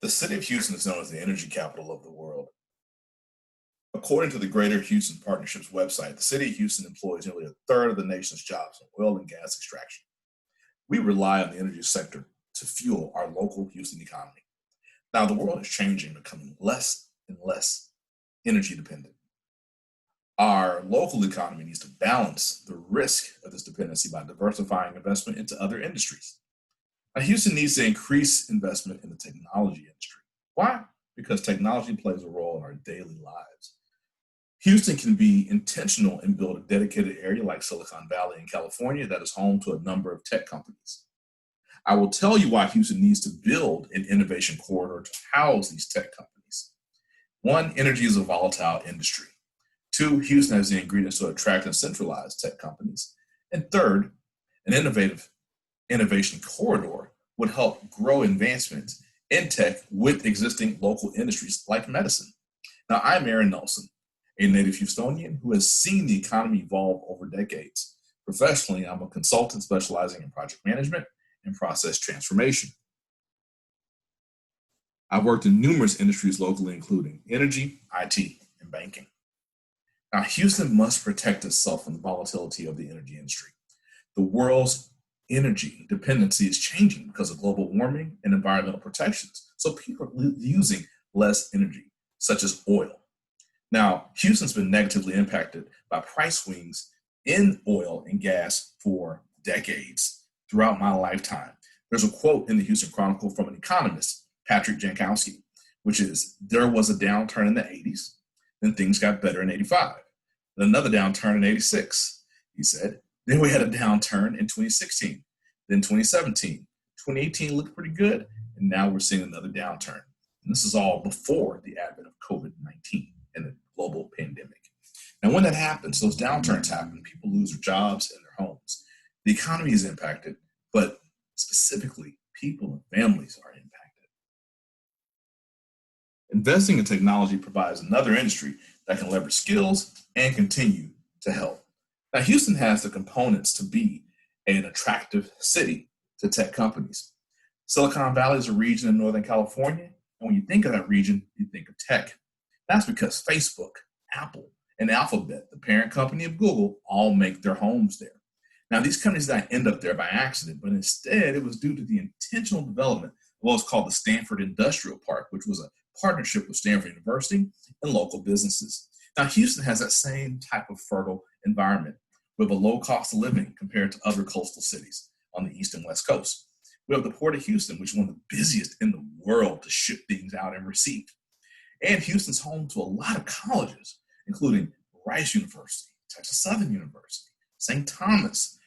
The city of Houston is known as the energy capital of the world. According to the Greater Houston Partnership's website, the city of Houston employs nearly a third of the nation's jobs in oil and gas extraction. We rely on the energy sector to fuel our local Houston economy. Now, the world is changing, becoming less and less energy dependent. Our local economy needs to balance the risk of this dependency by diversifying investment into other industries. Now, Houston needs to increase investment in the technology industry. Why? Because technology plays a role in our daily lives. Houston can be intentional and build a dedicated area like Silicon Valley in California that is home to a number of tech companies. I will tell you why Houston needs to build an innovation corridor to house these tech companies. One, energy is a volatile industry. Two, Houston has the ingredients to attract and centralize tech companies. And third, an innovation corridor would help grow advancements in tech with existing local industries like medicine. Now, I'm Aaron Nelson, a native Houstonian who has seen the economy evolve over decades. Professionally, I'm a consultant specializing in project management and process transformation. I've worked in numerous industries locally, including energy, IT, and banking. Now, Houston must protect itself from the volatility of the energy industry. The world's energy dependency is changing because of global warming and environmental protections. So people are using less energy, such as oil. Now, Houston's been negatively impacted by price swings in oil and gas for decades throughout my lifetime. There's a quote in the Houston Chronicle from an economist, Patrick Jankowski, which is, there was a downturn in the 80s, then things got better in 85. Then another downturn in 86, he said. Then we had a downturn in 2016, then 2017. 2018 looked pretty good, and now we're seeing another downturn. And this is all before the advent of COVID-19 and the global pandemic. Now, when that happens, those downturns happen, people lose their jobs and their homes. The economy is impacted, but specifically, people and families are impacted. Investing in technology provides another industry that can leverage skills and continue to help. Now, Houston has the components to be an attractive city to tech companies. Silicon Valley is a region in Northern California, and when you think of that region, you think of tech. That's because Facebook, Apple, and Alphabet, the parent company of Google, all make their homes there. Now, these companies did not end up there by accident, but instead it was due to the intentional development of what was called the Stanford Industrial Park, which was a partnership with Stanford University and local businesses. Now, Houston has that same type of fertile environment with a low cost of living compared to other coastal cities on the east and west coast. We have the Port of Houston, which is one of the busiest in the world to ship things out and receive. And Houston's home to a lot of colleges, including Rice University, Texas Southern University, St. Thomas,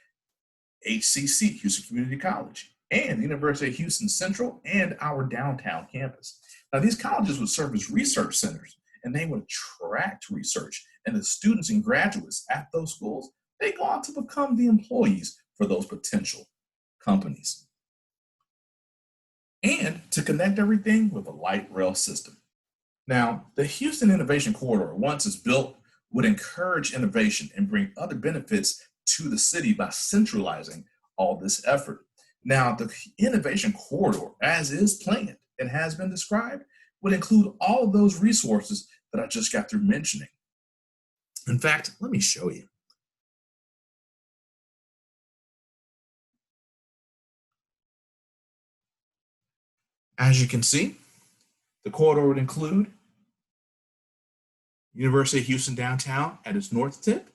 HCC, Houston Community College, and the University of Houston Central and our downtown campus. Now, these colleges would serve as research centers, and they would attract research. And the students and graduates at those schools, they go on to become the employees for those potential companies. And to connect everything with a light rail system. Now, the Houston Innovation Corridor, once it's built, would encourage innovation and bring other benefits to the city by centralizing all this effort. Now, the Innovation Corridor, as is planned and has been described, would include all of those resources that I just got through mentioning. In fact, let me show you. As you can see, the corridor would include University of Houston downtown at its north tip,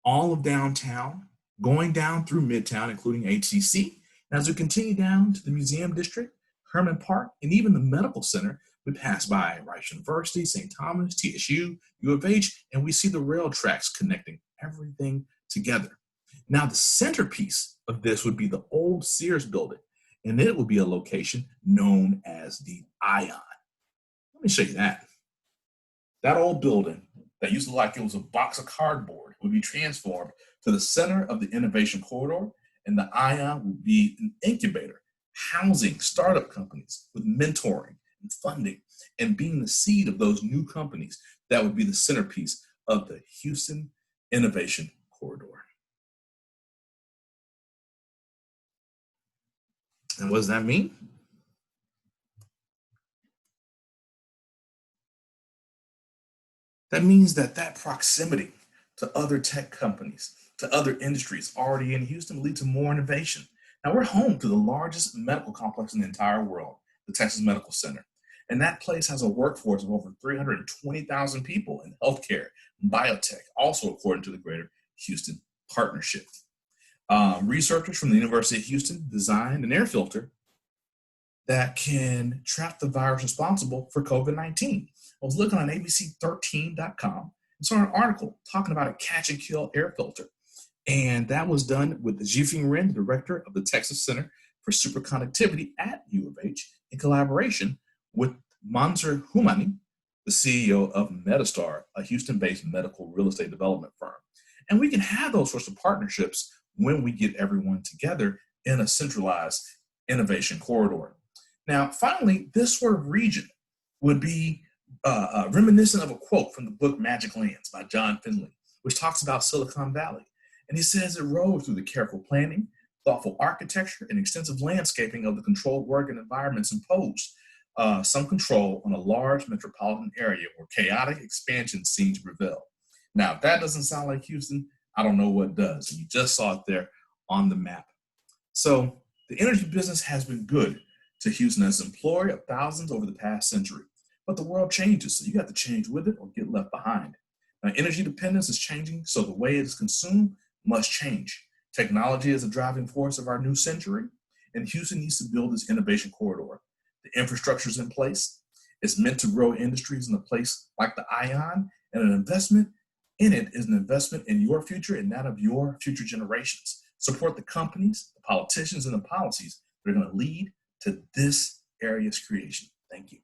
all of downtown, going down through Midtown, including HCC. And as we continue down to the Museum District, Herman Park, and even the Medical Center, we pass by Rice University, St. Thomas, TSU, U of H, and we see the rail tracks connecting everything together. Now, the centerpiece of this would be the old Sears building, and it will be a location known as the Ion. Let me show you that. That old building that used to look like it was a box of cardboard would be transformed to the center of the innovation corridor, and the Ion will be an incubator, housing startup companies with mentoring and funding, and being the seed of those new companies that would be the centerpiece of the Houston Innovation Corridor. And what does that mean? That means that proximity to other tech companies, to other industries already in Houston will lead to more innovation. Now, we're home to the largest medical complex in the entire world, the Texas Medical Center. And that place has a workforce of over 320,000 people in healthcare and biotech, also according to the Greater Houston Partnership. Researchers from the University of Houston designed an air filter that can trap the virus responsible for COVID-19. I was looking on abc13.com and saw an article talking about a catch and kill air filter. And that was done with Jifeng Ren, the director of the Texas Center for Superconductivity at U of H, in collaboration with Mansour Humani, the CEO of Metastar, a Houston-based medical real estate development firm. And we can have those sorts of partnerships when we get everyone together in a centralized innovation corridor. Now, finally, this sort of region would be reminiscent of a quote from the book Magic Lands by John Finley, which talks about Silicon Valley. And he says it rose through the careful planning, thoughtful architecture, and extensive landscaping of the controlled work and environments imposed some control on a large metropolitan area where chaotic expansion seemed to prevail. Now, if that doesn't sound like Houston, I don't know what does. And you just saw it there on the map. So the energy business has been good to Houston as an employer of thousands over the past century. But the world changes, so you have to change with it or get left behind. Now, energy dependence is changing, so the way it is consumed must change. Technology is a driving force of our new century, and Houston needs to build this innovation corridor. The infrastructure is in place. It's meant to grow industries in a place like the ION, and an investment in it is an investment in your future and that of your future generations. Support the companies, the politicians, and the policies that are going to lead to this area's creation. Thank you.